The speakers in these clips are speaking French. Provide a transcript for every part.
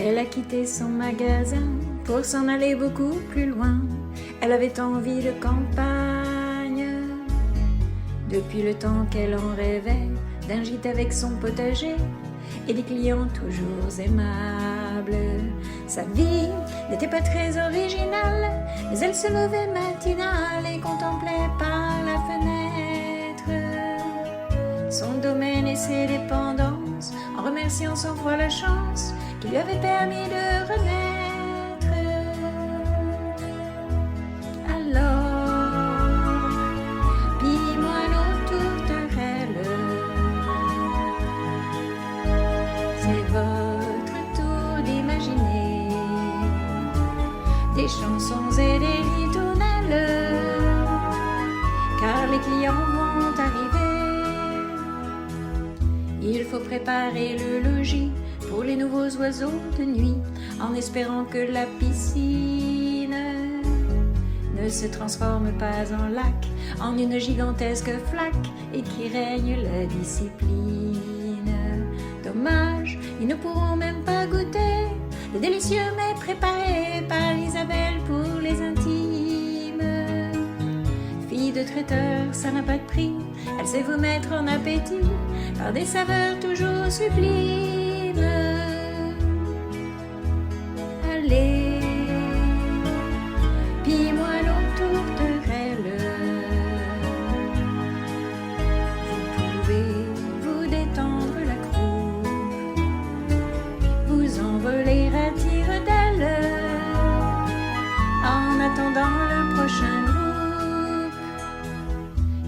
Elle a quitté son magasin pour s'en aller beaucoup plus loin. Elle avait envie de campagne depuis le temps qu'elle en rêvait, d'un gîte avec son potager et des clients toujours aimables. Sa vie n'était pas très originale, mais elle se levait matinale et contemplait par la fenêtre son domaine et ses dépendances, en remerciant sans foi la chance qui lui avait permis de renaître. Alors, pille-moi nos tourterelles, c'est votre tour d'imaginer des chansons et des ritournelles, car les clients vont arriver. Il faut préparer le logis pour les nouveaux oiseaux de nuit, en espérant que la piscine ne se transforme pas en lac, en une gigantesque flaque, et qui règne la discipline. Dommage, ils ne pourront même pas goûter les délicieux mets préparés par Isabelle pour les intimes. Fille de traiteur, ça n'a pas de prix, elle sait vous mettre en appétit par des saveurs toujours sublimes. Allez, pille-moi nos tourterelles. Vous pouvez vous détendre la croupe, vous envoler à tire d'aile, en attendant le prochain groupe.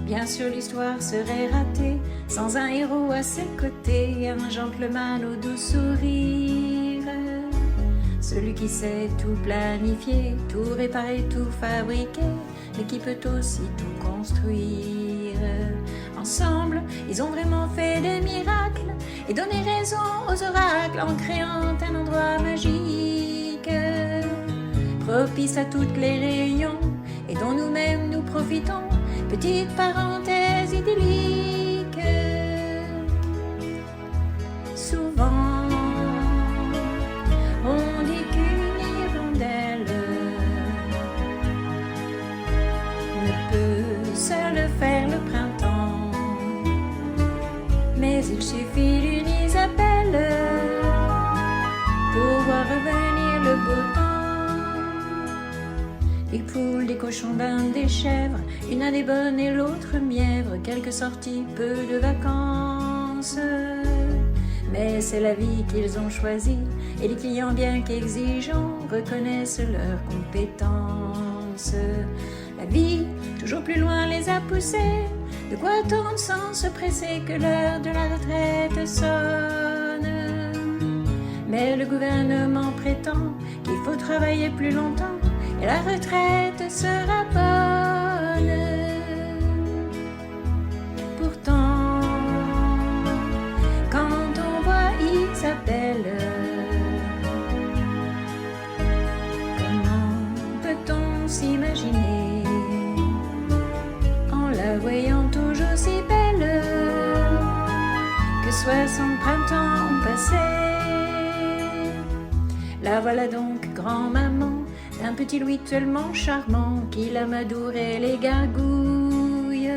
Bien sûr l'histoire serait ratée sans un héros à ses côtés, un gentleman au doux sourire, celui qui sait tout planifier, tout réparer, tout fabriquer, mais qui peut aussi tout construire. Ensemble, ils ont vraiment fait des miracles et donné raison aux oracles en créant un endroit magique, propice à toutes les réunions et dont nous-mêmes nous profitons. Petite parenthèse idyllique. Souvent, on dit qu'une hirondelle ne peut seule faire le printemps, mais il suffit d'une Isabelle pour voir revenir le beau temps. Des poules, des cochons d'Inde, des chèvres, une année bonne et l'autre mièvre, quelques sorties, peu de vacances. Mais c'est la vie qu'ils ont choisie, et les clients bien qu'exigeants reconnaissent leurs compétences. La vie, toujours plus loin, les a poussés, de quoi attendre sans se presser que l'heure de la retraite sonne. Mais le gouvernement prétend qu'il faut travailler plus longtemps, et la retraite sera bonne. Pourtant, quand on voit Isabelle, comment peut-on s'imaginer, en la voyant toujours si belle, que 60 printemps passés? La voilà donc grand-maman d'un petit Louis tellement charmant qu'il amadourait les gargouilles.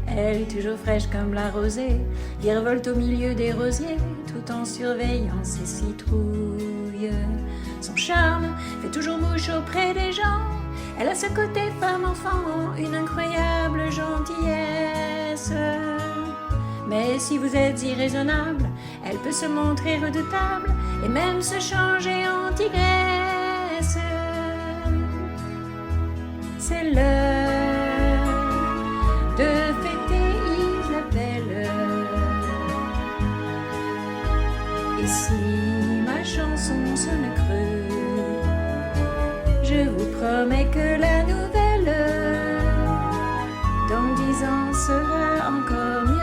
Elle est toujours fraîche comme la rosée, qui revolte au milieu des rosiers, tout en surveillant ses citrouilles. Son charme fait toujours mouche auprès des gens, elle a ce côté femme-enfant, une incroyable gentillesse. Mais si vous êtes irraisonnable, elle peut se montrer redoutable, et même se changer en tigresse. C'est l'heure de fêter Isabelle. Et si ma chanson sonne creux, je vous promets que la nouvelle, dans 10 ans, sera encore mieux.